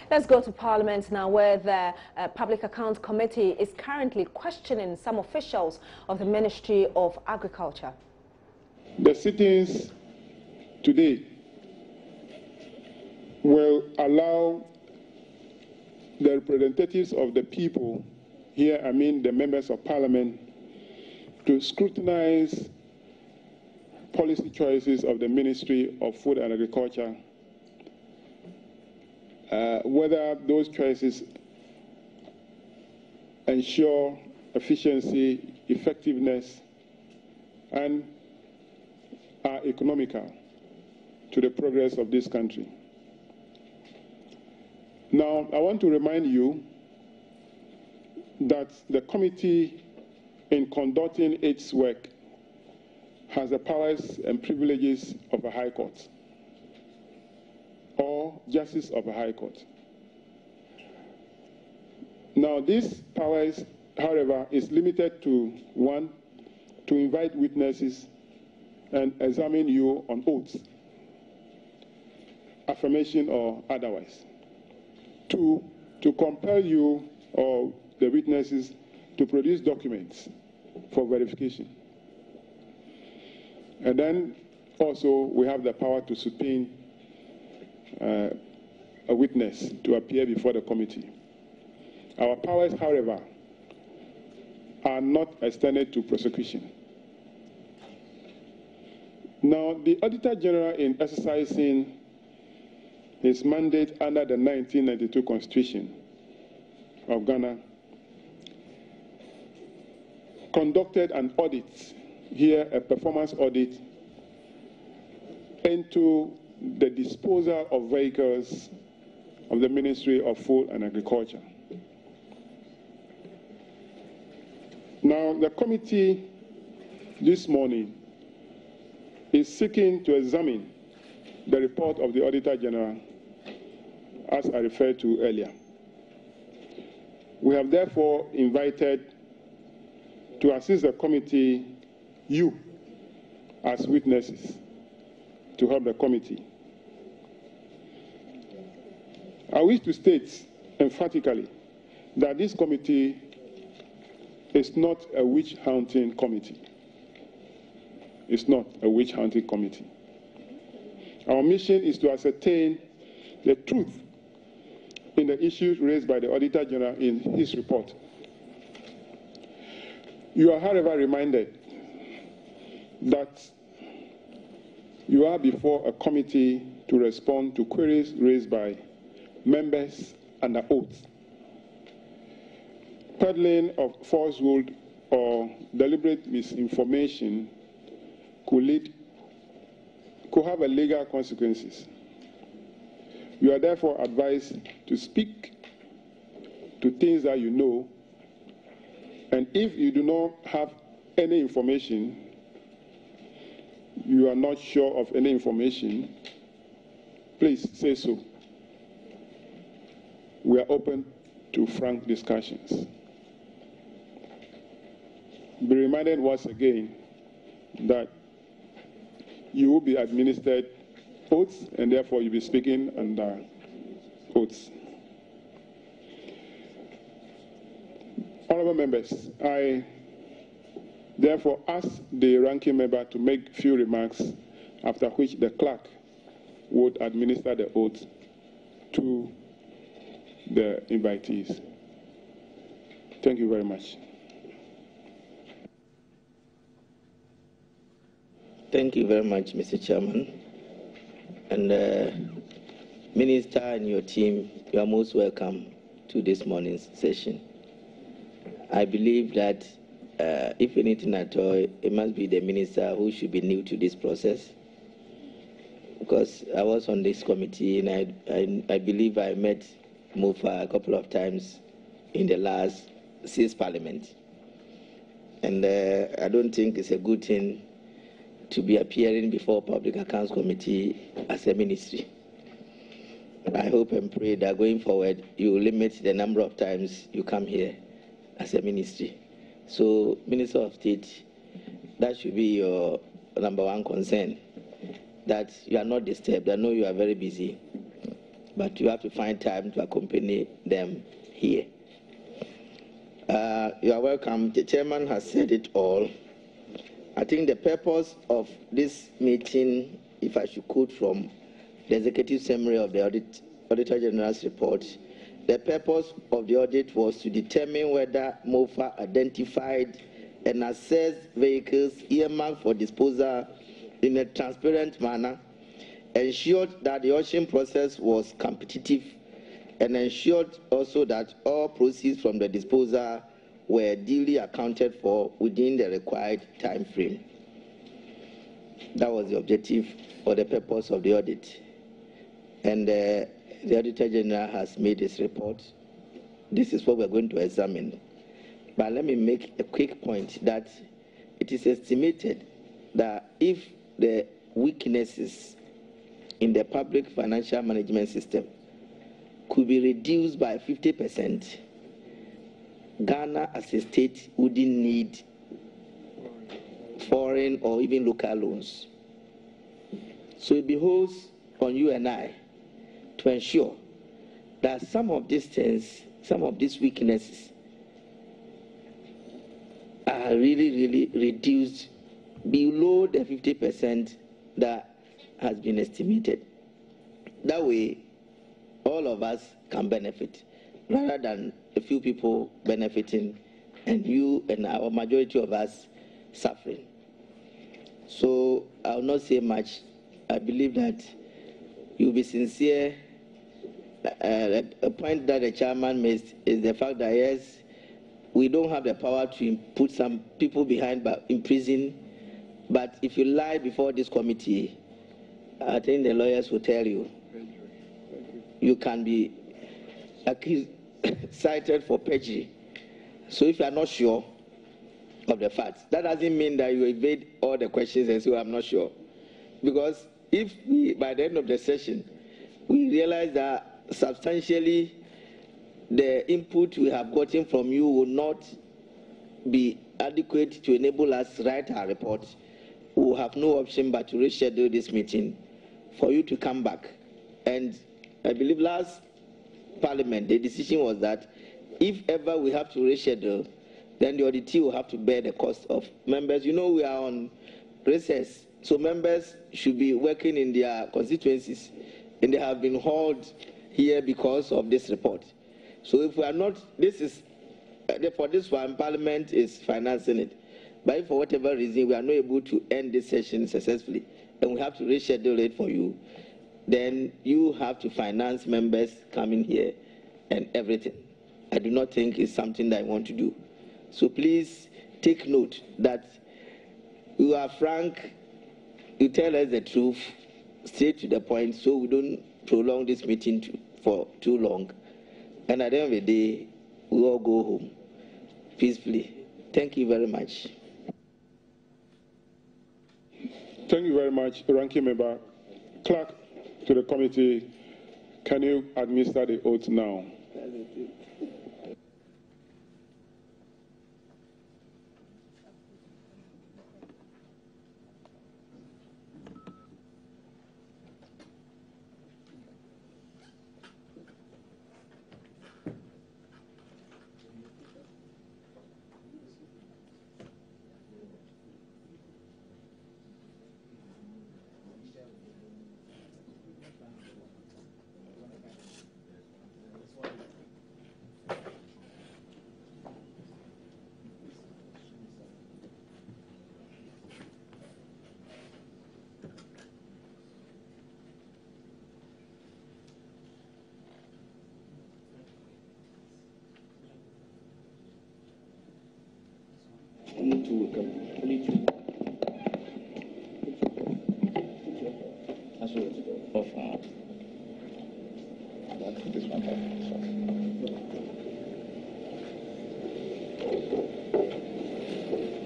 Let's go to Parliament now, where the Public Accounts Committee is currently questioning some officials of the Ministry of Agriculture. The sittings today will allow the representatives of the people, here I mean the members of Parliament, to scrutinize policy choices of the Ministry of Food and Agriculture, whether those choices ensure efficiency, effectiveness, and are economical to the progress of this country. Now, I want to remind you that the committee, in conducting its work, has the powers and privileges of a high court or justice of a high court. Now, these powers, however, is limited to, one, to invite witnesses and examine you on oaths, affirmation or otherwise. Two, to compel you or the witnesses to produce documents for verification. And then also we have the power to subpoena a witness to appear before the committee. Our powers, however, are not extended to prosecution. Now, the Auditor General, in exercising his mandate under the 1992 Constitution of Ghana, conducted an audit, here a performance audit, into the disposal of vehicles of the Ministry of Food and Agriculture. Now, the committee this morning is seeking to examine the report of the Auditor General, as I referred to earlier. We have therefore invited to assist the committee, you, as witnesses, to help the committee. I wish to state emphatically that this committee is not a witch-hunting committee. It's not a witch-hunting committee. Our mission is to ascertain the truth in the issues raised by the Auditor General in his report. You are, however, reminded that you are before a committee to respond to queries raised by members under oath. Peddling of falsehood or deliberate misinformation could have a legal consequences. You are therefore advised to speak to things that you know, and if you do not have any information, you are not sure of any information, please say so. We are open to frank discussions. Be reminded once again that you will be administered oaths, and therefore you'll be speaking under oaths. Honorable members, I therefore ask the ranking member to make few remarks, after which the clerk would administer the oath to the invitees. Thank you very much. Thank you very much, Mr. Chairman. And Minister and your team, you are most welcome to this morning's session. I believe that if anything at all, it must be the minister who should be new to this process, because I was on this committee and I believe I met Mofa a couple of times in the last 6 parliaments. And I don't think it's a good thing to be appearing before Public Accounts Committee as a ministry. I hope and pray that going forward, you will limit the number of times you come here as a ministry. So, Minister of State, that should be your number one concern, that you are not disturbed. I know you are very busy. but you have to find time to accompany them here. You are welcome. The chairman has said it all. I think the purpose of this meeting, if I should quote from the executive summary of the Auditor General's report, the purpose of the audit was to determine whether MOFA identified and assessed vehicles earmarked for disposal in a transparent manner, ensured that the auction process was competitive, and ensured also that all proceeds from the disposal were duly accounted for within the required time frame. That was the objective or the purpose of the audit. And the Auditor General has made his report. This is what we're going to examine. But let me make a quick point that it is estimated that if the weaknesses in the public financial management system could be reduced by 50%, Ghana as a state wouldn't need foreign or even local loans. So it behoves on you and I to ensure that some of these things, some of these weaknesses are really reduced below the 50% that has been estimated. That way, all of us can benefit, rather than a few people benefiting and you and our majority of us suffering. So I will not say much. I believe that you will be sincere. A point that the chairman made is the fact that, yes, we don't have the power to put some people behind in prison, but if you lie before this committee, I think the lawyers will tell you, you can be accused, cited for perjury. So if you are not sure of the facts, that doesn't mean that you evade all the questions and say, oh, I'm not sure. Because if we, by the end of the session, we realize that substantially the input we have gotten from you will not be adequate to enable us to write our report, we will have no option but to reschedule this meeting for you to come back. And I believe last Parliament, the decision was that if ever we have to reschedule, then the auditee will have to bear the cost of members. You know, we are on recess, so members should be working in their constituencies, and they have been hauled here because of this report. So if we are not, this is, for this one, Parliament is financing it. But if for whatever reason we are not able to end this session successfully, and we have to reschedule it for you, then you have to finance members coming here and everything. I do not think it's something that I want to do. So please take note that you are frank, you tell us the truth, straight to the point, so we don't prolong this meeting for too long. And at the end of the day, we all go home peacefully. Thank you very much. Thank you very much, Ranking Member. Clerk to the committee, can you administer the oath now?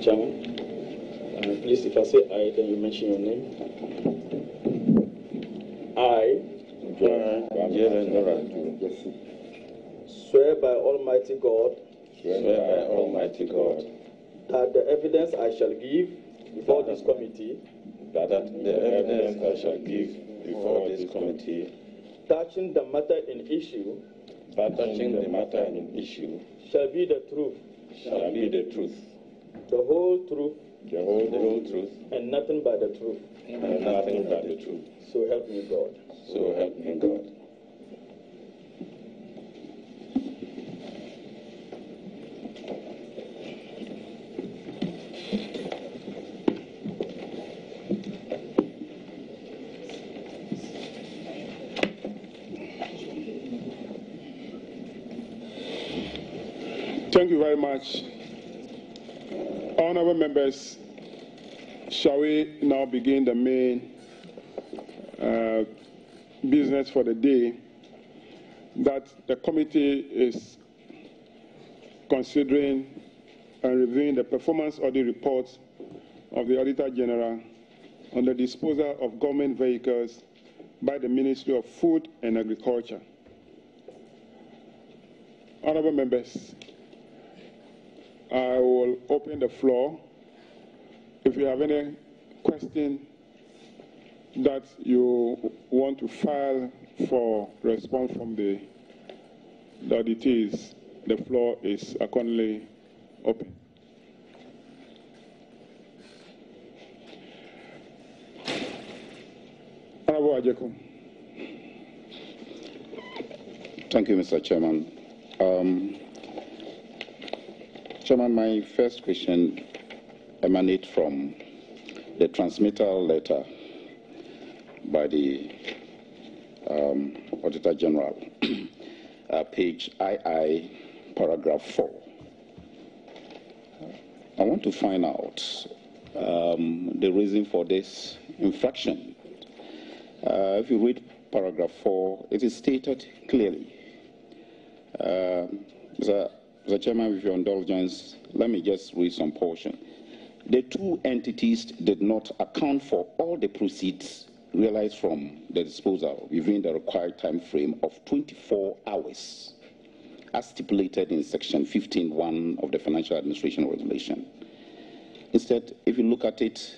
Chairman, please, if I say I, then you mention your name. I, swear by Almighty God, that the evidence I shall give before this committee, touching the matter in issue shall be the truth, the whole truth, and nothing but the truth. So help me God. Thank you very much. Honorable members, shall we now begin the main business for the day, that the committee is considering and reviewing the performance audit report of the Auditor General on the disposal of government vehicles by the Ministry of Food and Agriculture. Honorable members, I will open the floor. If you have any question that you want to file for response from the auditees, the floor is accordingly open. Honorable Agric. Thank you, Mr. Chairman. Chairman, my first question emanates from the transmittal letter by the Auditor General, page II, paragraph 4. I want to find out the reason for this infraction. If you read paragraph 4, it is stated clearly. Mr. Chairman, with your indulgence, let me just read some portion. The two entities did not account for all the proceeds realized from the disposal within the required time frame of 24 hours, as stipulated in section 15.1 of the Financial Administration Regulation. Instead, if you look at it,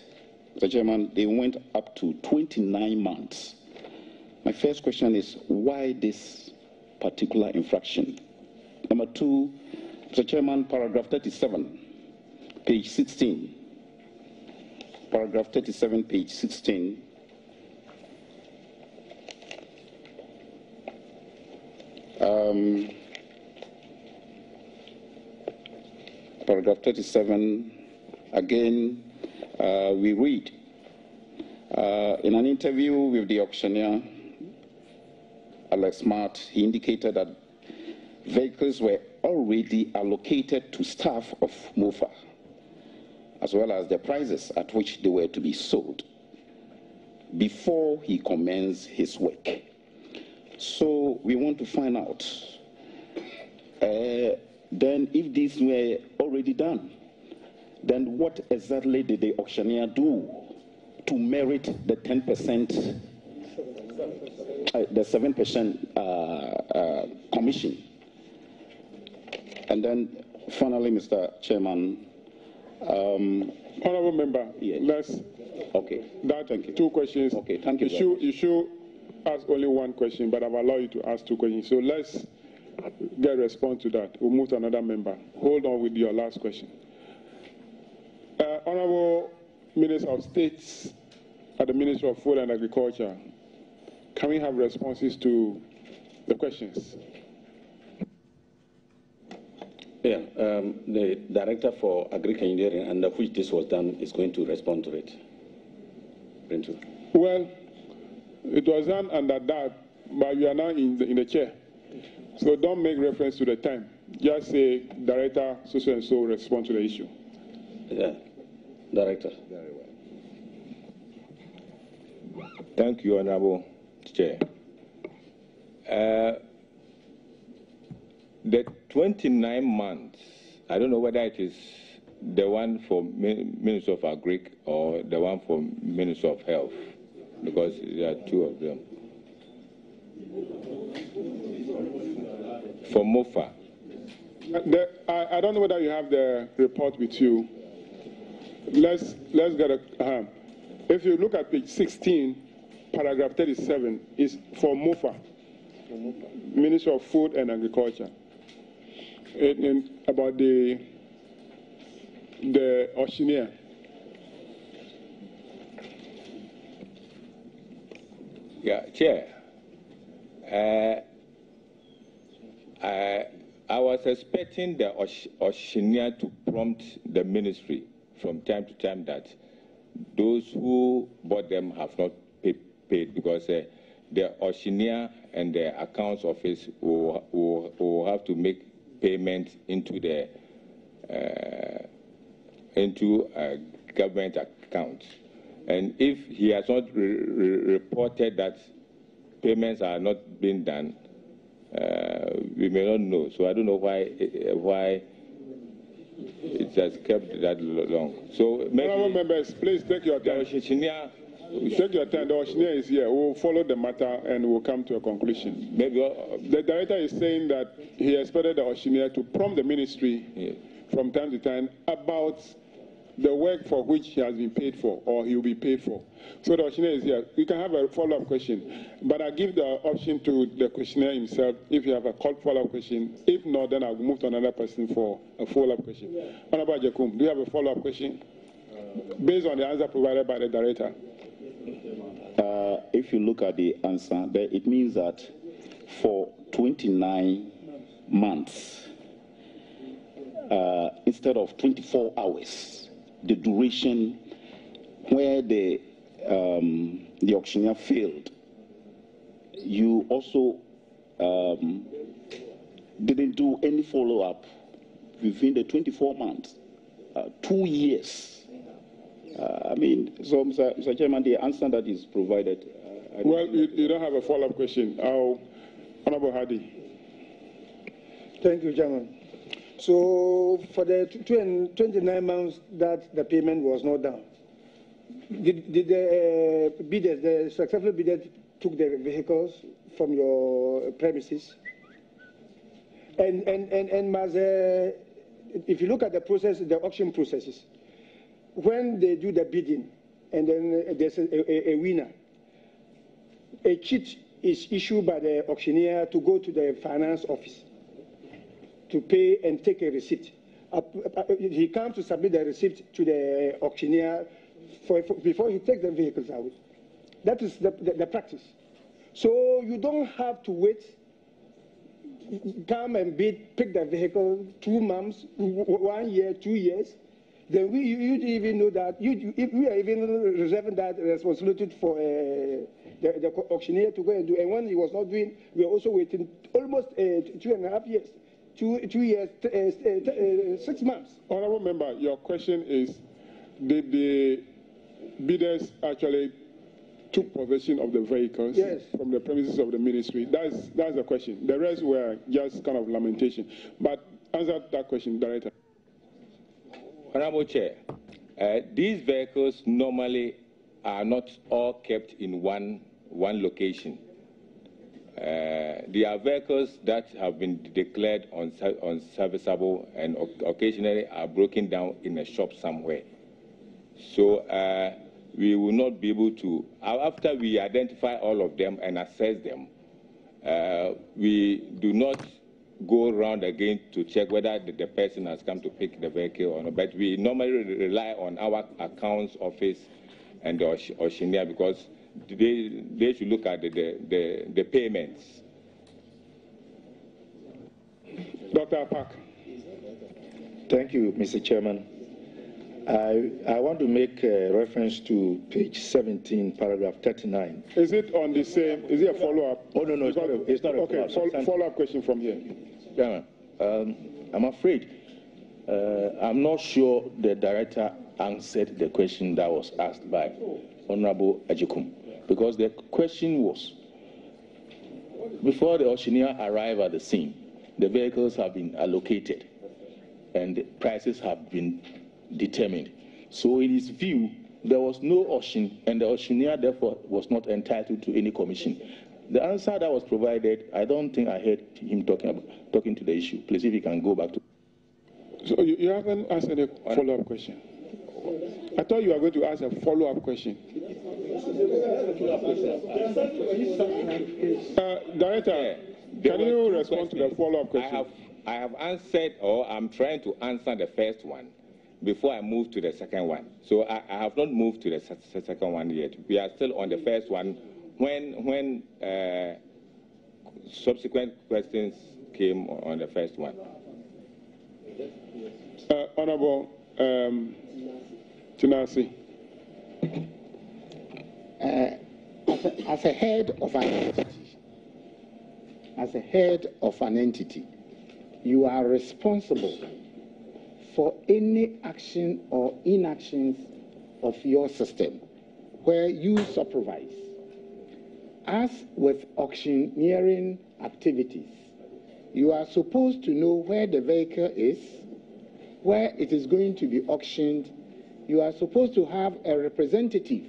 Mr. Chairman, they went up to 29 months. My first question is, why this particular infraction? Number two, Mr. Chairman, paragraph 37, page 16. Paragraph 37, page 16. Paragraph 37, again, we read, in an interview with the auctioneer, Alex Smart, he indicated that vehicles were already allocated to staff of MOFA, as well as the prices at which they were to be sold, before he commenced his work. So we want to find out, then if these were already done, then what exactly did the auctioneer do to merit the 10%, the 7% commission? And then finally, Mr. Chairman, honorable member, yes. Let's. Okay. That thank you. Two questions. Okay. Thank you. You should ask only one question, but I've allowed you to ask two questions. So let's get a response to that. We'll move to another member. Hold on with your last question. Honorable Minister of State at the Ministry of Food and Agriculture, can we have responses to the questions? Yeah, the Director for Agric Engineering, under which this was done, is going to respond to it. Well, it was done under that, but you are now in the chair. So don't make reference to the time. Just say, Director, so and so respond to the issue. Yeah, Director. Very well. Thank you, Honorable Chair. The 29 months, I don't know whether it is the one for Minister of Agric or the one for Minister of Health, because there are two of them. For MOFA. I don't know whether you have the report with you. Let's get a. If you look at page 16, paragraph 37 is for MOFA. Ministry of Food and Agriculture, about the auctioneer. Yeah, Chair. I was expecting the auctioneer to prompt the ministry from time to time that those who bought them have not paid, because the auctioneer and the accounts office will have to make payment into the government account. And if he has not reported that payments are not being done, we may not know. So I don't know why it has kept that long. So maybe members, please take your time. Take your time. The auctioneer is here. We'll follow the matter and we'll come to a conclusion. Maybe the director is saying that he expected the auctioneer to prompt the ministry from time to time about the work for which he has been paid for or he will be paid for. So the auctioneer is here. You can have a follow-up question, but I give the option to the questionnaire himself if you have a follow-up question. If not, then I'll move to another person for a follow-up question. Honorable Jacob, do you have a follow-up question based on the answer provided by the director? If you look at the answer, it means that for 29 months, instead of 24 hours, the duration where the auctioneer failed, you also didn't do any follow-up within the 24 months, 2 years. I mean, so, Mr. Chairman, the answer that is provided. Well, you don't have a follow-up question. Honorable Hadi. Thank you, Chairman. So, for the 29 months that the payment was not done, did the bidders, the successful bidders, took the vehicles from your premises? And must, if you look at the process, the auction processes, when they do the bidding and then there's a winner, a sheet is issued by the auctioneer to go to the finance office to pay and take a receipt. He comes to submit the receipt to the auctioneer before he takes the vehicles out. That is the practice. So you don't have to wait, come and bid, pick the vehicle 2 months, 1 year, 2 years. Then you even know that we are even reserving that responsibility for the auctioneer to go and do. And when he was not doing, we are also waiting almost 2.5 years, 2 years, 6 months. Honourable member, your question is: did the bidders actually took possession of the vehicles from the premises of the ministry? That's the question. The rest were just kind of lamentation. But answer that question, Director. Honorable Chair, these vehicles normally are not all kept in one location. There are vehicles that have been declared unserviceable and occasionally are broken down in a shop somewhere. So we will not be able to, after we identify all of them and assess them, we do not go around again to check whether the person has come to pick the vehicle or not. But we normally rely on our accounts office and the auctioneer, because they should look at the payments. Dr. Park. Thank you, Mr. Chairman. I want to make a reference to page 17, paragraph 39. Is it on the same? Is it a follow-up? Oh, no, it's not a follow-up. Okay, follow-up question from here. Chairman, I'm afraid I'm not sure the director answered the question that was asked by Honorable Ajikum, because the question was, before the auctioneer arrived at the scene, the vehicles have been allocated and the prices have been determined. So in his view, there was no auction, and the auctioneer therefore was not entitled to any commission. The answer that was provided, I don't think I heard him talking to the issue. Please, if you can go back to. So you haven't answered a follow-up question. I thought you were going to ask a follow-up question. Director, can you respond to the follow-up question? I have answered, or I'm trying to answer the first one before I move to the second one. So I have not moved to the second one yet. We are still on the first one. When subsequent questions came on the first one. Honorable Tinasi. As a head of an entity, you are responsible for any action or inactions of your system where you supervise. As with auctioneering activities, you are supposed to know where the vehicle is, where it is going to be auctioned. You are supposed to have a representative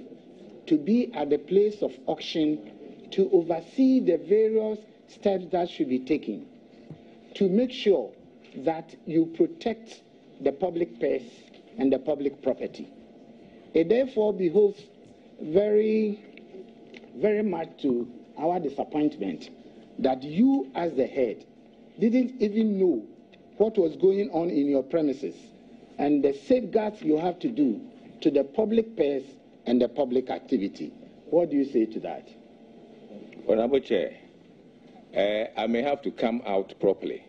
to be at the place of auction to oversee the various steps that should be taken to make sure that you protect the public purse and the public property. It therefore behoves very much to our disappointment that you, as the head, didn't even know what was going on in your premises and the safeguards you have to do to the public purse and the public activity. What do you say to that? Honorable Chair, I may have to come out properly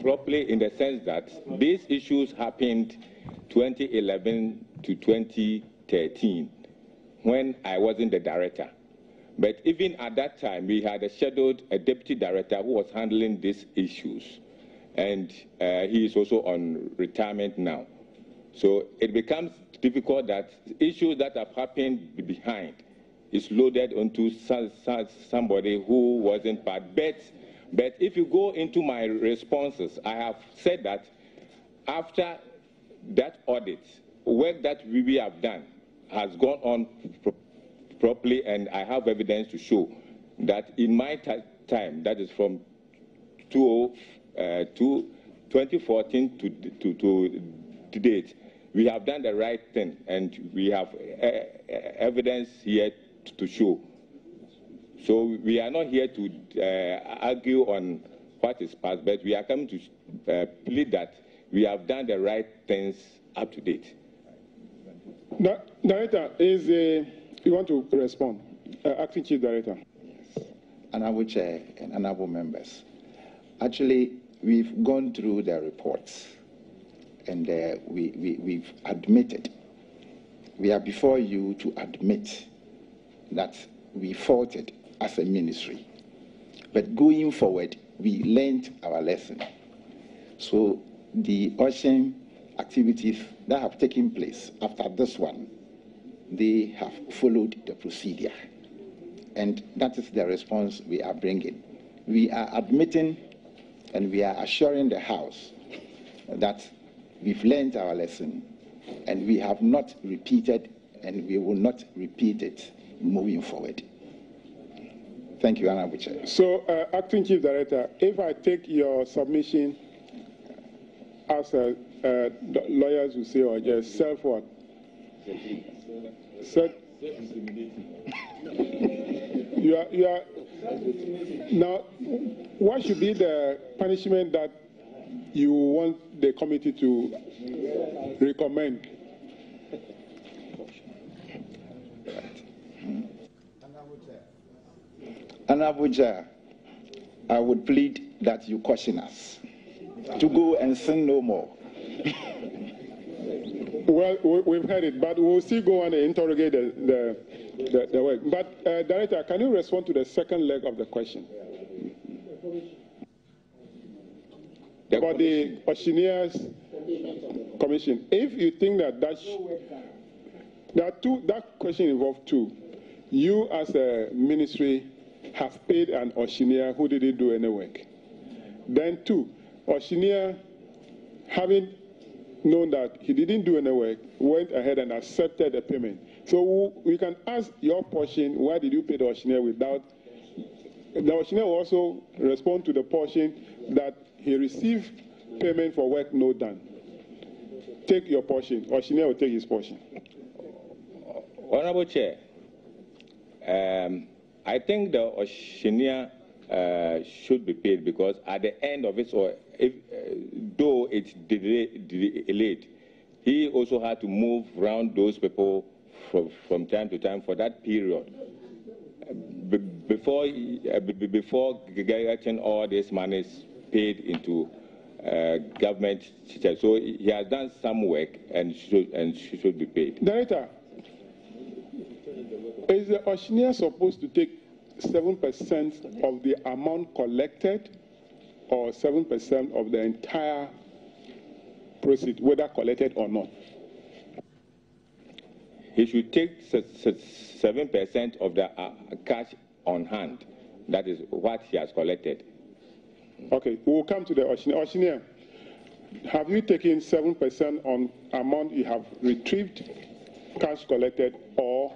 in the sense that these issues happened 2011 to 2013 when I wasn't the director. But even at that time, we had scheduled a deputy director who was handling these issues. And he is also on retirement now. So it becomes difficult that issues that have happened behind is loaded onto somebody who wasn't part. But if you go into my responses, I have said that after that audit, work that we have done has gone on properly, and I have evidence to show that in my time, that is from 2014 to date, we have done the right thing, and we have evidence here to show. So we are not here to argue on what is past, but we are coming to plead that we have done the right things up to date. Director, you want to respond? Acting Chief Director. Yes. Honorable Chair and honorable members. Actually, we've gone through the reports, and we've admitted. We are before you to admit that we faulted as a ministry. But going forward, we learned our lesson. So the auction activities that have taken place after this one, they have followed the procedure. And that is the response we are bringing. We are admitting and we are assuring the House that we've learned our lesson and we have not repeated and we will not repeat it moving forward. Thank you, Honorable Chair. So, Acting Chief Director, if I take your submission as lawyers will say, or just self what? You are now. What should be the punishment that you want the committee to recommend? Honorable Chair, I would plead that you caution us to go and sin no more. Well, we've heard it, but we'll still go on and interrogate the work. But, Director, can you respond to the second leg of the question? About the Auctioneers Commission. If you think that that question involves two. You, as a ministry, have paid an auctioneer who didn't do any work. Then two, auctioneer, having known that he didn't do any work, went ahead and accepted the payment. So we can ask your portion, why did you pay the auctioneer without? The auctioneer will also respond to the portion that he received payment for work not done. take your portion, or Auctioneer will take his portion. Honorable Chair, I think the auctioneer should be paid because at the end of it, or if, though it's delayed, he also had to move around those people from time to time for that period before getting all these monies paid into government. So he has done some work and should be paid. Director, is the auctioneer supposed to take 7% of the amount collected or 7% of the entire proceeds, whether collected or not? He should take 7% of the cash on hand. That is what he has collected. Okay, we'll come to the auctioneer. Auctioneer, have you taken 7% on amount you have retrieved, cash collected, or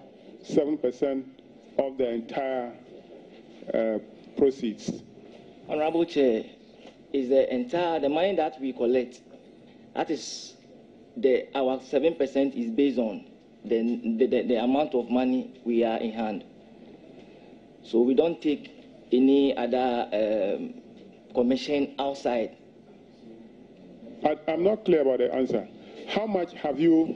7% of the entire proceeds? Honorable Chair, is the money that we collect. That is our 7% is based on the amount of money we are in hand. So we don't take any other commission outside. I'm not clear about the answer. How much have you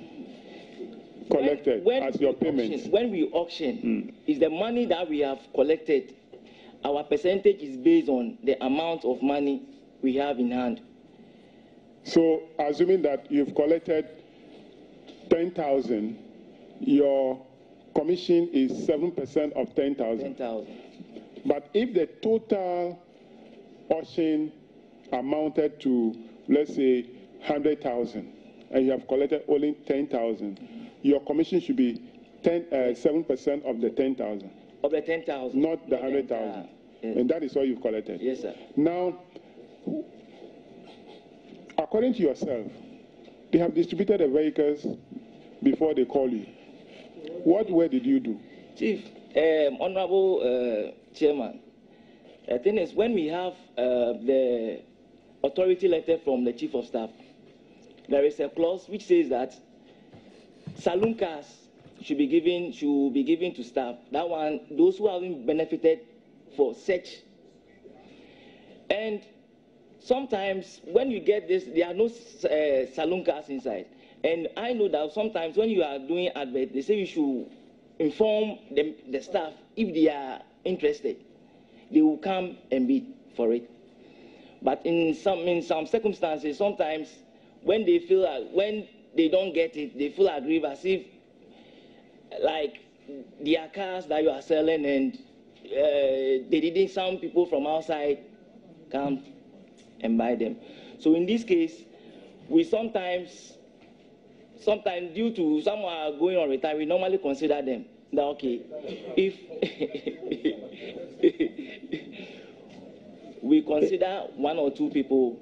collected as your payment? When we auction, is the money that we have collected. Our percentage is based on the amount of money we have in hand. So, assuming that you've collected 10,000, your commission is 7% of 10,000. 10,000. But if the total auction amounted to, let's say, 100,000, and you have collected only 10,000, your commission should be 7% of the 10,000. Of the 10,000. Not the 100,000. Yes. And that is all you've collected. Yes, sir. Now, according to yourself, they have distributed the vehicles before they call you. What work did you do? Chief, Honorable Chairman, the thing is, when we have the authority letter from the Chief of Staff, there is a clause which says that saloon cars should be given to staff. That one, those who haven't benefited for such. And sometimes when you get this, there are no saloon cars inside. And I know that sometimes when you are doing advert, they say you should inform the staff if they are interested. They will come and bid for it. But in some circumstances, sometimes when they feel when they don't get it, they feel aggrieved as if like there are cars that you are selling and some people from outside come and buy them. So in this case, we sometimes due to some are going on retire, we normally consider them that okay, if we consider one or two people,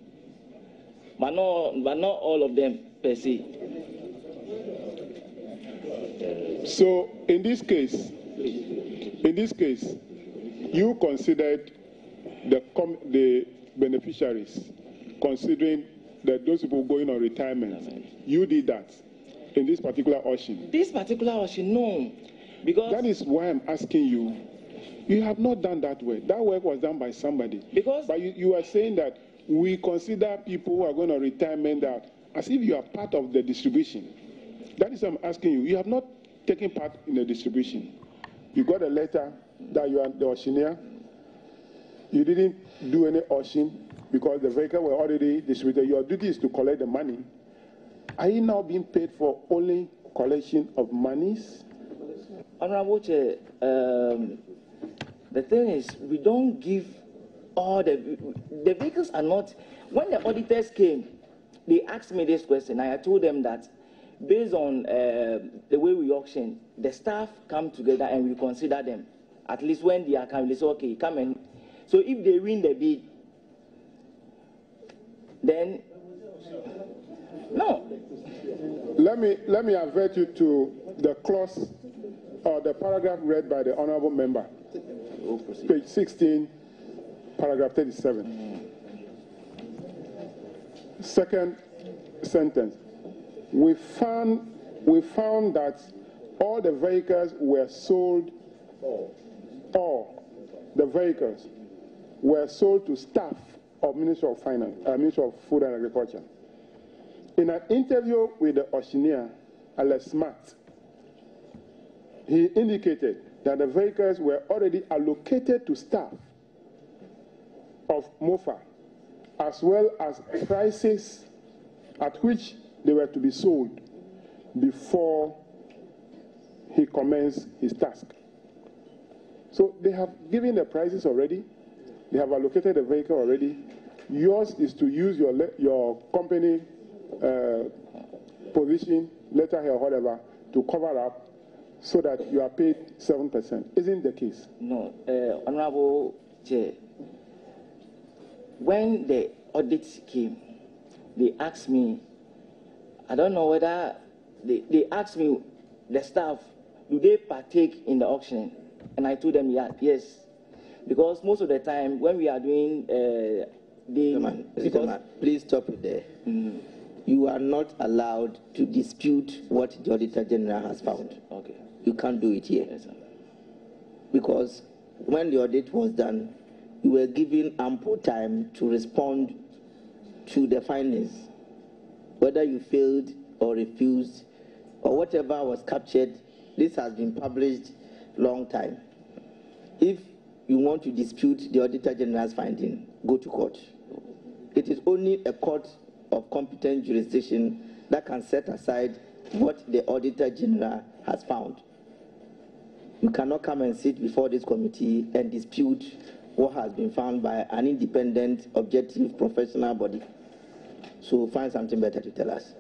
but not all of them per se. So in this case, you considered the beneficiaries, considering that those people going on retirement. You did that in this particular auction. This particular auction, no, because that is why I'm asking you. You have not done that work. That work was done by somebody. But you are saying that we consider people who are going on retirement that as if you are part of the distribution. That is what I'm asking you. You have not taken part in the distribution. You got a letter that you are the auctioneer. You didn't do any auction because the vehicles were already distributed. Your duty is to collect the money. Are you now being paid for only collection of monies? Honorable Chair, the thing is, we don't give all the vehicles are not. When the auditors came, they asked me this question. I told them that based on the way we auction, the staff come together and we consider them. At least when they are coming, they say, okay, come and. So if they win the bid, then no. Let me avert you to the clause or the paragraph read by the honourable member. Page 16, paragraph 37. Second sentence. we found that all the vehicles were sold, all the vehicles were sold to staff of Ministry of Finance, Ministry of Food and Agriculture. In an interview with the auctioneer, Alex Smart, he indicated that the vehicles were already allocated to staff of MOFA, as well as prices at which they were to be sold before he commenced his task. So they have given the prices already. They have allocated the vehicle already. Yours is to use your company position, letterhead or whatever, to cover up so that you are paid 7%. Isn't the case? No, Honorable Chair. When the audit came, they asked me, I don't know whether, they asked me, the staff, do they partake in the auction? And I told them, yeah, yes. Because most of the time, when we are doing please stop it there. Mm-hmm. You are not allowed to dispute what the Auditor General has found. Okay. You can't do it here. Yes, sir. Because when the audit was done, you were given ample time to respond to the findings. Whether you failed or refused or whatever was captured, this has been published long time. If you want to dispute the Auditor General's finding, go to court. It is only a court of competent jurisdiction that can set aside what the Auditor General has found. You cannot come and sit before this committee and dispute what has been found by an independent, objective, professional body. So find something better to tell us.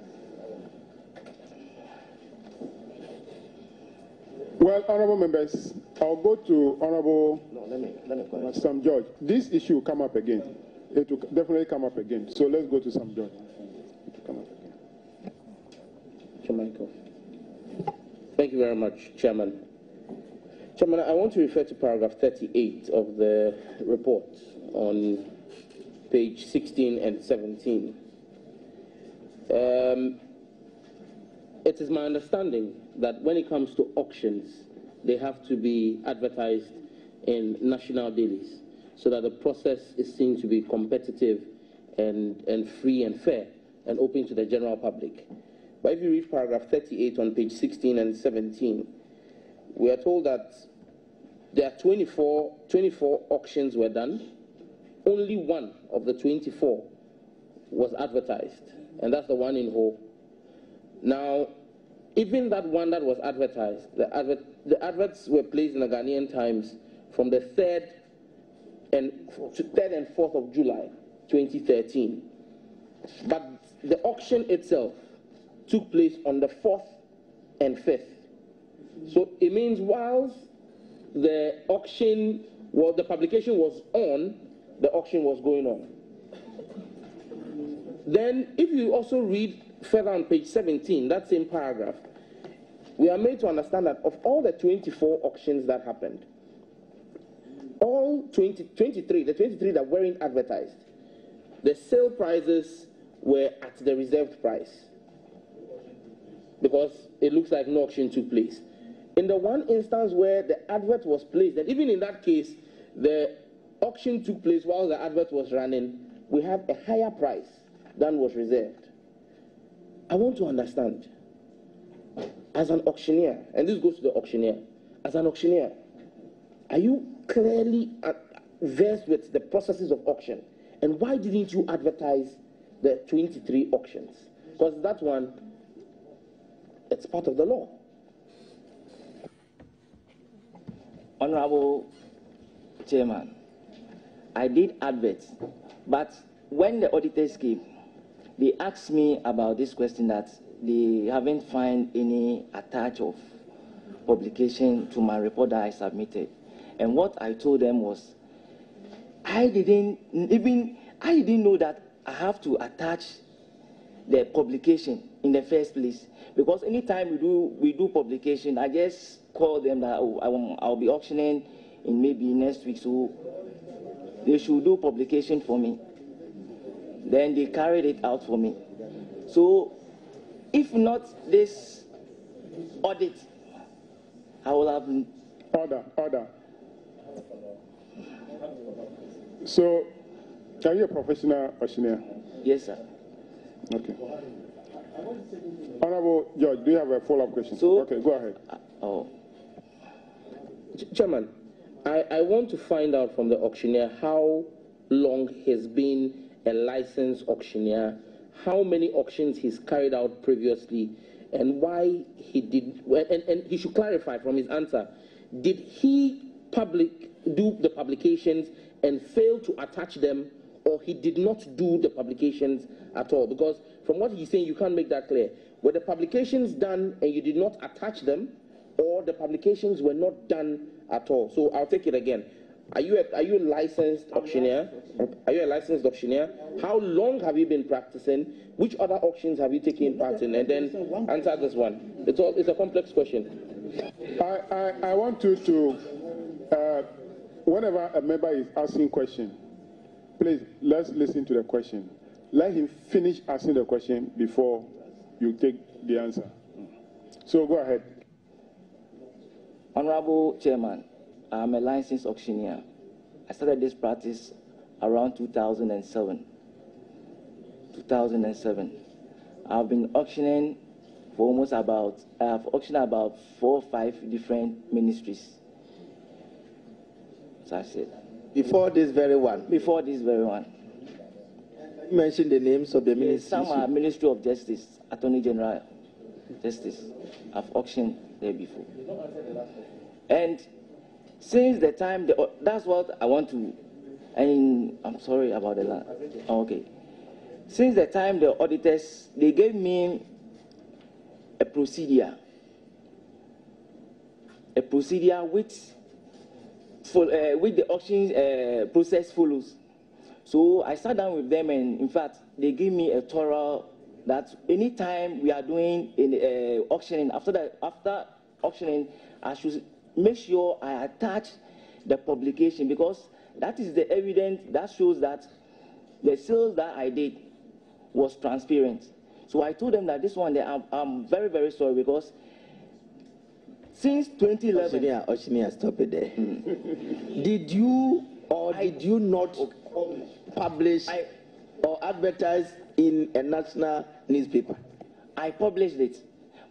Well, honorable members, I'll go to Honorable Sam George. This issue will come up again. It will definitely come up again. So let's go to Sam George. It will come up again. Michael. Thank you very much, Chairman. Chairman, I want to refer to paragraph 38 of the report on page 16 and 17. It is my understanding that when it comes to auctions, they have to be advertised in national dailies so that the process is seen to be competitive and free and fair and open to the general public. But if you read paragraph 38 on page 16 and 17, we are told that there are 24 auctions were done. Only one of the 24 was advertised, and that's the one in Ho. Now, even that one that was advertised, the adverts were placed in the Ghanaian Times from the 3rd and 4th of July, 2013. But the auction itself took place on the 4th and 5th. So it means whilst the auction, the publication was on, the auction was going on. Then if you also read further on page 17, that same paragraph, we are made to understand that of all the 24 auctions that happened, all 23 that weren't advertised, the sale prices were at the reserved price because it looks like no auction took place. In the one instance where the advert was placed, and even in that case, the auction took place while the advert was running, we have a higher price than was reserved. I want to understand, as an auctioneer, and this goes to the auctioneer, as an auctioneer, are you clearly versed with the processes of auction? And why didn't you advertise the 23 auctions? Because that one, it's part of the law. Honorable Chairman, I did adverts, but when the auditors came, they asked me about this question that they haven't found any attach of publication to my report that I submitted. And what I told them was, I didn't know that I have to attach the publication in the first place. Because anytime we do publication, I just call them that I'll be auctioning in maybe next week, so they should do publication for me. Then they carried it out for me. So if not this audit, I will have... Order. So, are you a professional auctioneer? Yes, sir. Okay. Honorable George, do you have a follow-up question? Okay, go ahead. Chairman, I want to find out from the auctioneer how long he's been a licensed auctioneer, how many auctions he's carried out previously, and why he did, and he should clarify from his answer, did he do the publications and fail to attach them, or he did not do the publications at all? Because from what he's saying, you can't make that clear. Were the publications done and you did not attach them, or the publications were not done at all? So I'll take it again. Are you a licensed auctioneer? Are you a licensed auctioneer? How long have you been practicing? Which other auctions have you taken part in? And then answer this one. It's a complex question. I want you to, whenever a member is asking question, please, let's listen to the question. Let him finish asking the question before you take the answer. So go ahead. Honorable Chairman, I'm a licensed auctioneer. I started this practice around 2007. I've been auctioning for I've auctioned about 4 or 5 different ministries. So I said. Before this very one? Before this very one. You mentioned the names of the ministries? Some are Ministry of Justice, Attorney General Justice. I've auctioned there before. And since the time, that's what I want to, and I'm sorry about the land. Okay. Since the time the auditors, they gave me a procedure which the auction process follows. So I sat down with them, and in fact, they gave me a thorough that anytime we are doing auctioning, after auctioning, I should make sure I attach the publication, because that is the evidence that shows that the sales that I did was transparent. So I told them that this one, I'm very, very sorry, because since 2011... Auctioneer, stop it there. Did you or did you not publish or advertise in a national newspaper? I published it.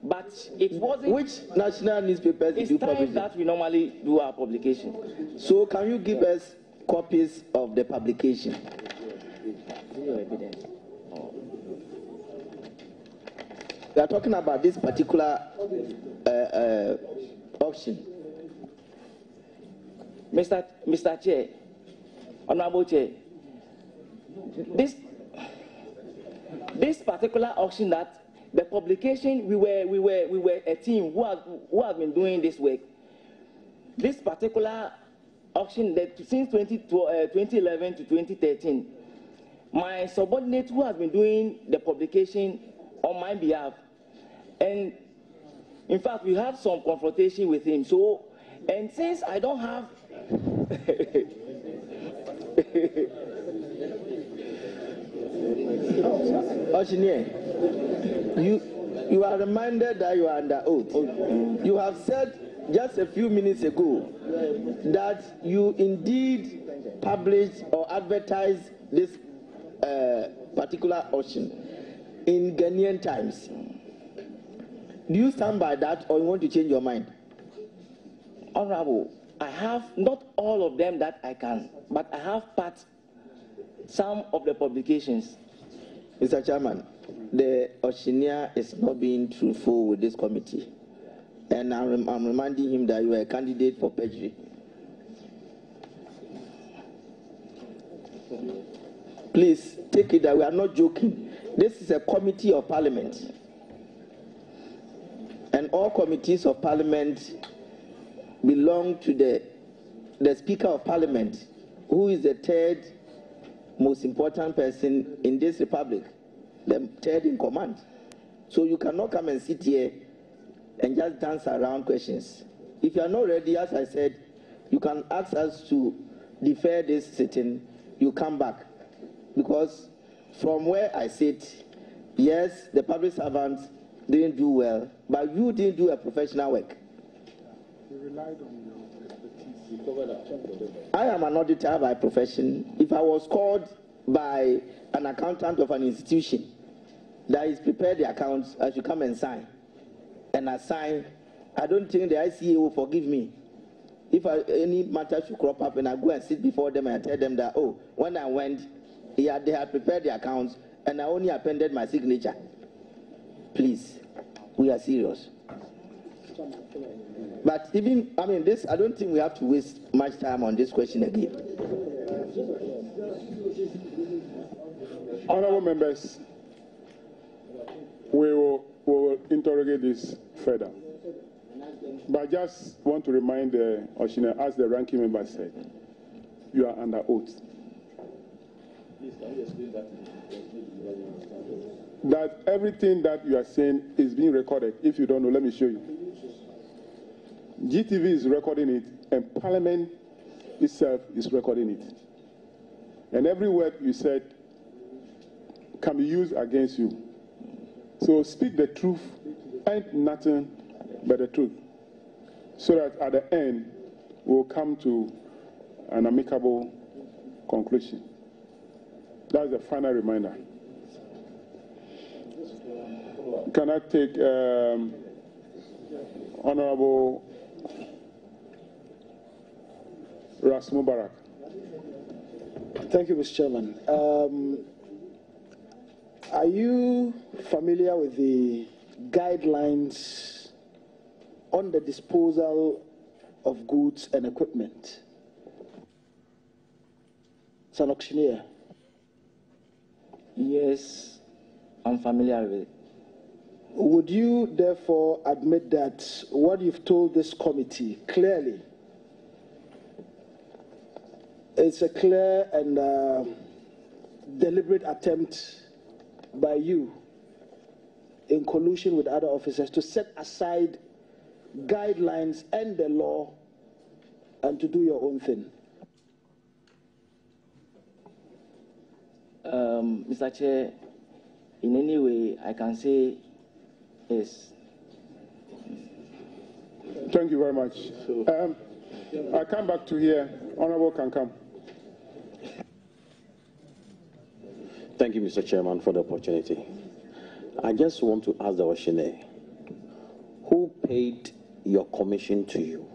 But it wasn't... Which national newspapers did you publish? It's time that we normally do our publication. So can you give us copies of the publication? We are talking about this particular auction. Mr. Chair, Honorable Chair, this particular auction, that the publication, we were a team who have been doing this work. This particular auction, that since 2011 to 2013, my subordinate who has been doing the publication on my behalf, and in fact we had some confrontation with him. So, and since I don't have Auctioneer, you are reminded that you are under oath. You have said just a few minutes ago that you indeed published or advertised this particular auction in Ghanaian Times. Do you stand by that, or you want to change your mind? Honorable, I have not all of them that I can, but I have some of the publications. Mr. Chairman, the auctioneer is not being truthful with this committee, and I'm reminding him that you are a candidate for perjury. Please take it that we are not joking. This is a committee of parliament, and all committees of parliament belong to the Speaker of Parliament, who is the third most important person in this republic, the third in command. So you cannot come and sit here and just dance around questions. If you are not ready, as I said, you can ask us to defer this sitting. You come back, because from where I sit, yes, the public servants didn't do well, but you didn't do a professional work. You relied on your expertise. I am an auditor by profession. If I was called by an accountant of an institution that is prepared the accounts, I should come and sign. And I sign. I don't think the ICA will forgive me. If any matter should crop up and I go and sit before them and I tell them that, oh, when I went, they had prepared the accounts and I only appended my signature. Please, we are serious. But even, this, I don't think we have to waste much time on this question again. Honorable members, we will interrogate this further. But I just want to remind the Oshina, as the ranking member said, you are under oath. Please, can you explain that? That everything that you are saying is being recorded. If you don't know, let me show you. GTV is recording it, and Parliament itself is recording it. And every word you said can be used against you. So speak the truth and nothing but the truth, so that at the end we'll come to an amicable conclusion. That's the final reminder. Can I take Honorable Ras Mubarak? Thank you, Mr. Chairman. Are you familiar with the guidelines on the disposal of goods and equipment? As an auctioneer. Yes, I'm familiar with it. Would you therefore admit that what you've told this committee clearly is a clear and deliberate attempt by you, in collusion with other officers, to set aside guidelines and the law and to do your own thing? Mr. Chair, in any way I can say yes. Thank you very much. I come back to here. Honorable can come. Thank you, Mr. Chairman, for the opportunity. I just want to ask the Oshine, who paid your commission to you?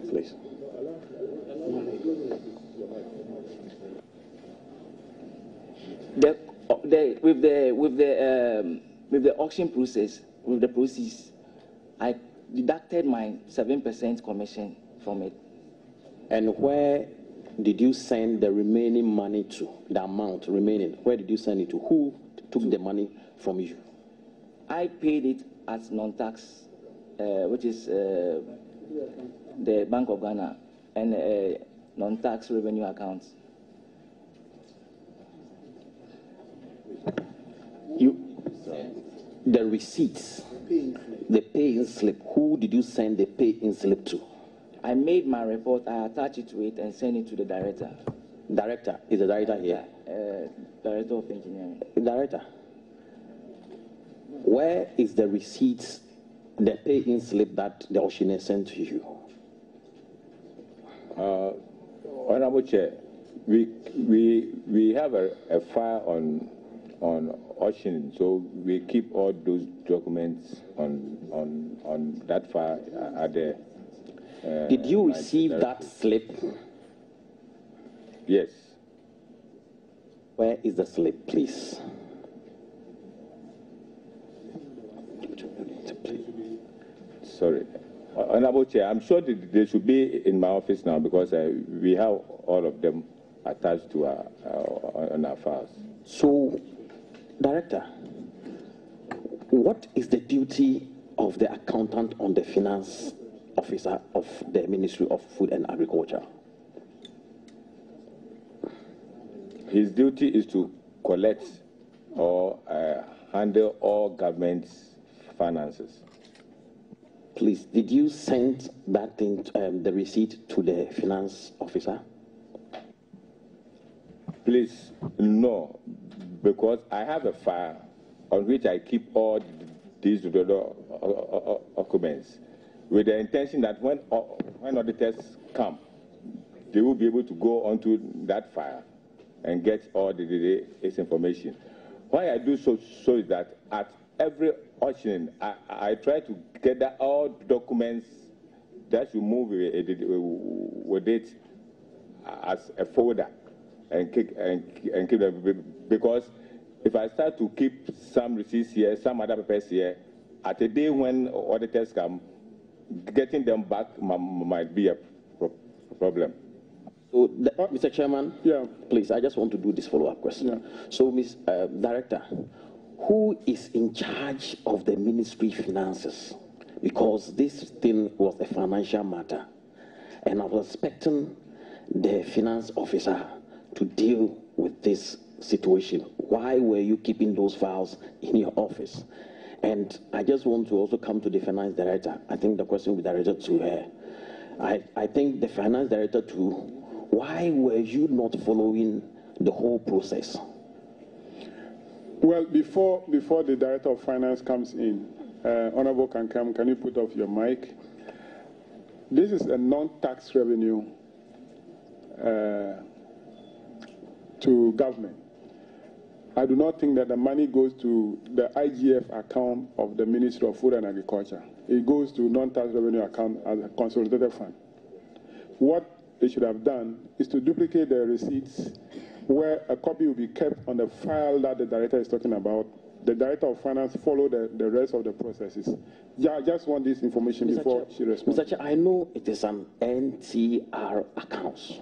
Please. With the auction process, with the proceeds, I deducted my 7% commission from it. And where did you send the remaining money to? The amount remaining, where did you send it to? Who took the money from you? I paid it as non-tax, which is the Bank of Ghana, and non-tax revenue accounts. The receipts, the pay-in slip, who did you send the pay-in slip to? I made my report, I attached it to it and sent it to the director. Director? Is the director here? Director of Engineering. Director, where is the receipts, the pay-in slip that the Oshine sent to you? Honorable Chair, we have a file on auction, so we keep all those documents on that file at the. Did you receive that slip? Yes. Where is the slip, please? Sorry. Honorable Chair, I'm sure they should be in my office now because we have all of them attached to on our files. So, Director, what is the duty of the accountant on the finance officer of the Ministry of Food and Agriculture? His duty is to collect or handle all government finances. Please, did you send that thing, the receipt, to the finance officer? Please, no. because I have a file on which I keep all these documents with the intention that when auditors come, they will be able to go onto that file and get all this information. Why I do so is that at every auction, I try to gather all documents that you move with it as a folder and keep them, because if I start to keep some receipts here, some other papers here, at a day when auditors come, getting them back might be a problem. So, Mr. Chairman, please, I just want to do this follow-up question. Yeah. So, Ms. Director, who is in charge of the Ministry finances? Because this thing was a financial matter, and I was expecting the finance officer to deal with this situation. Why were you keeping those files in your office? And I just want to also come to the finance director. I think the question will be directed to her. I think the finance director too, why were you not following the whole process? Well, before the director of finance comes in, Honorable Kankam, can you put off your mic? This is a non-tax revenue to government. I do not think that the money goes to the IGF account of the Ministry of Food and Agriculture. It goes to non-tax revenue account as a consolidated fund. What they should have done is to duplicate the receipts where a copy will be kept on the file that the director is talking about. The director of finance follow the rest of the processes. Yeah, I just want this information before she responds. Mr. Chair, I know it is an NTR account,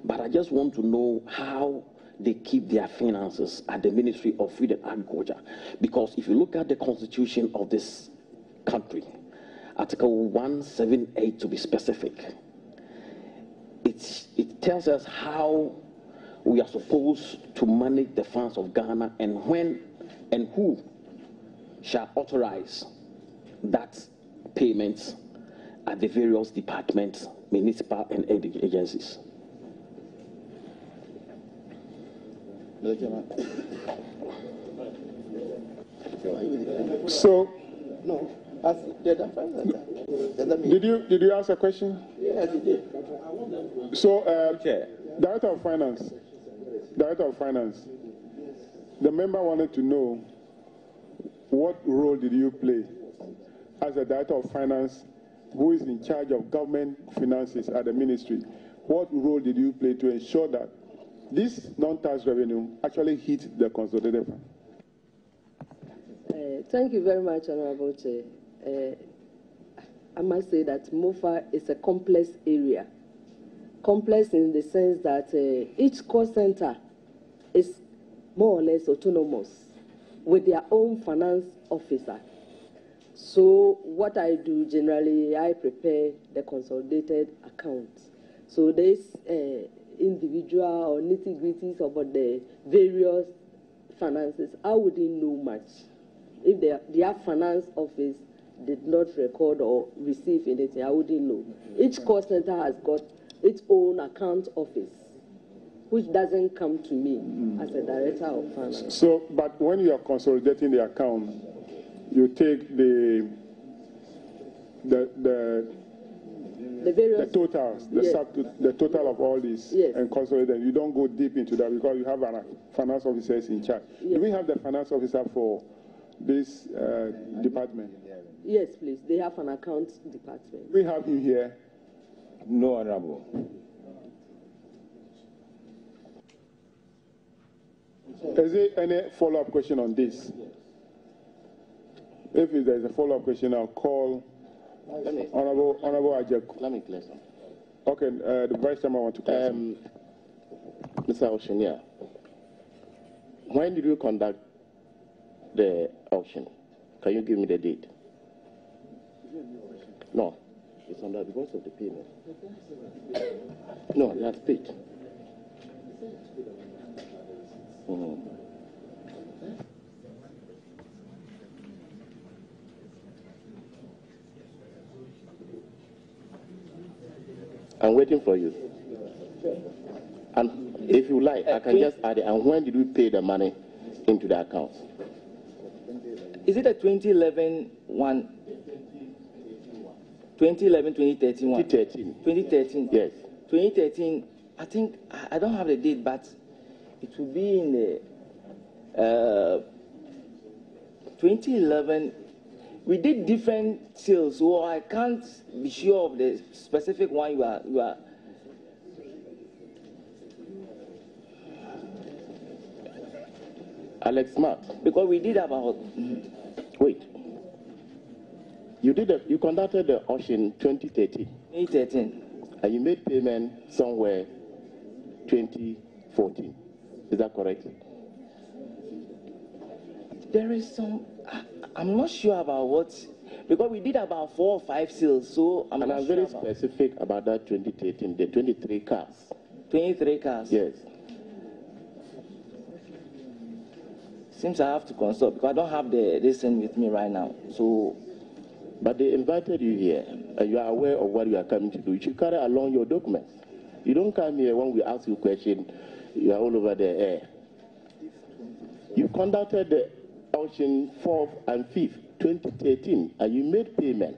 but I just want to know how they keep their finances at the Ministry of Food and Agriculture. Because if you look at the constitution of this country, Article 178 to be specific, it tells us how we are supposed to manage the funds of Ghana and when and who shall authorize that payment at the various departments, municipal and agencies. So, no, did you ask a question? Yes, he did. So, Director of Finance, the member wanted to know what role did you play as a Director of Finance who is in charge of government finances at the ministry? What role did you play to ensure that this non-tax revenue actually hit the consolidated fund? Thank you very much, Honorable Chair. I must say that MOFA is a complex area. Complex in the sense that each call center is more or less autonomous with their own finance officer. So what I do generally, I prepare the consolidated accounts. So there's individual or nitty-gritties about the various finances. I wouldn't know much if their finance office did not record or receive anything. I wouldn't know. Each call center has got its own account office, which doesn't come to me as a director of finance. So, but when you are consolidating the account, you take the totals, the total of all these, and consolidate. You don't go deep into that because you have a finance officer in charge. Do we have the finance officer for this department? Yes, please. They have an account department. We have him here. No, Honorable. Is there any follow-up question on this? If there is a follow-up question, I'll call Honorable Agric. Let me clear something. Okay, the Vice Chairman wants to clear Mr. Oshania, when did you conduct the auction? Can you give me the date? No, it's under because of the payment. No, that's paid. I'm waiting for you. And if you like, I can just add it. And when did we pay the money into the accounts? Is it a 2011 one? 2011, 2013 one? 2013. 2013. Yes. 2013, I think, I don't have the date, but it will be in the 2011. We did different sales, so I can't be sure of the specific one you are. Alex Smart. Because we did about. Wait. You conducted the auction 2013. 2013. And you made payment somewhere 2014. Is that correct? There is some. I'm not sure about what, because we did about 4 or 5 sales. So I'm very specific about that 2013. The 23 cars. 23 cars. Yes. Seems I have to consult because I don't have this thing with me right now. So. But they invited you here, and you are aware of what you are coming to do. You should carry along your documents. You don't come here when we ask you a question, you are all over the air. You conducted the auction 4th and 5th, 2013, and you made payment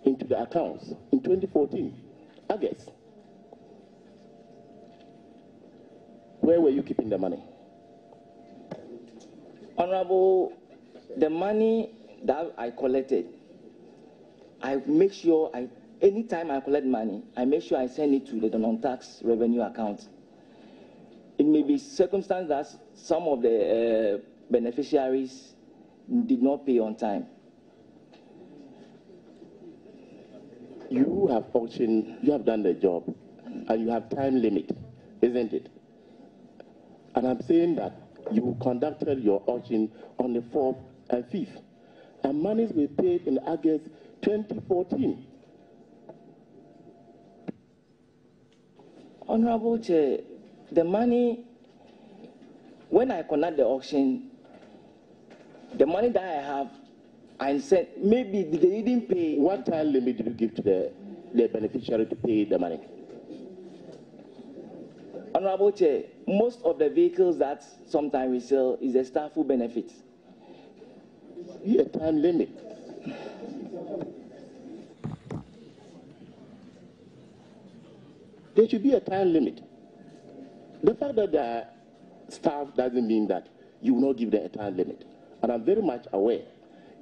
into the accounts in 2014, August. Where were you keeping the money? Honorable, the money that I collected, I make sure anytime I collect money, I make sure I send it to the non-tax revenue account. It may be circumstance that some of the beneficiaries did not pay on time. You have auctioned, you have done the job, and you have time limit, isn't it? And I'm saying that you conducted your auction on the 4th and 5th. And monies were paid in August 2014. Honorable Chair, the money, when I conduct the auction, the money that I have, I sent, maybe they didn't pay. What time limit did you give to the beneficiary to pay the money? Honorable Chair, most of the vehicles that sometimes we sell is the staff who benefits. Be a time limit. There should be a time limit. The fact that there are staff doesn't mean that you will not give them a time limit. And I'm very much aware,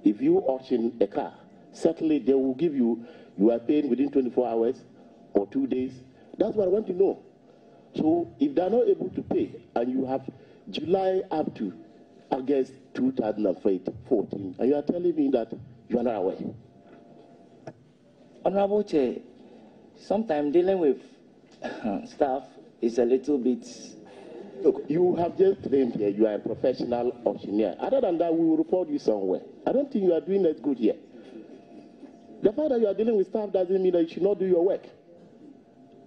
if you auction a car, certainly they will give you are paying within 24 hours or 2 days. That's what I want to know. So if they're not able to pay, and you have July up to August 2014, and you are telling me that you are not aware. Honorable Chair, sometimes dealing with staff is a little bit. Look, you have just claimed here you are a professional auctioneer. Other than that, we will report you somewhere. I don't think you are doing as good here. The fact that you are dealing with staff doesn't mean that you should not do your work.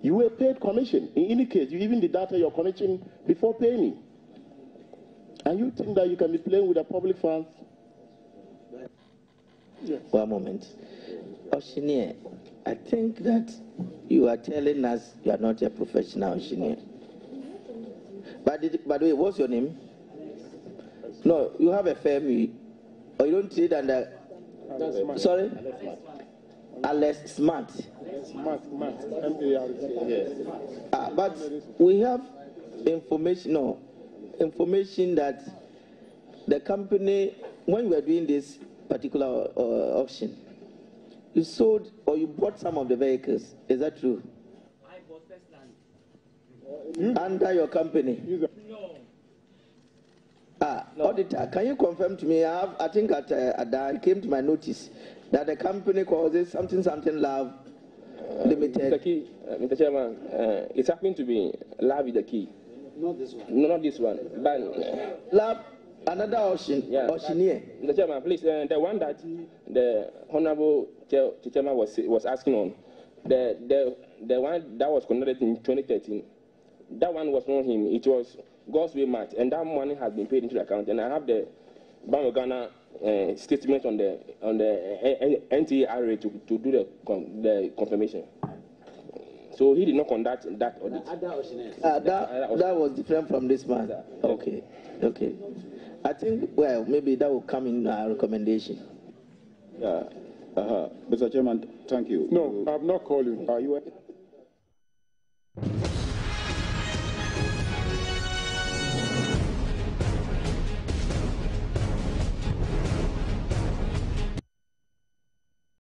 You were paid commission. In any case, you even deducted your commission before paying me. And you think that you can be playing with the public funds? Yes. One moment. Auctioneer, I think that you are telling us you are not a professional auctioneer. By the way, what's your name? No, you have a firm, or you don't trade under. Sorry? Alex Smart. Smart, M-A-R-T. Yes. But we have information that the company, when you were doing this particular auction, you sold or you bought some of the vehicles. Is that true? I bought personally. Under your company? No. Auditor, can you confirm to me? I think it came to my notice that the company calls it something Love Limited. Mr. Key, Mr. Chairman, it's happened to be Love with the key. Not this one. No, not this one. But Love, another auctioneer. Mr. Chairman, please, the one that the Honorable Chairman was asking on, the one that was conducted in 2013, that one was not him. It was God's Way Match, and that money has been paid into the account. And I have the Bank of Ghana statement on the NTRA to do the confirmation. So he did not conduct that audit. That was different from this man. Okay. I think, well, maybe that will come in our recommendation. Yeah. Mr. Chairman, thank you. No, I have not called you. Are you?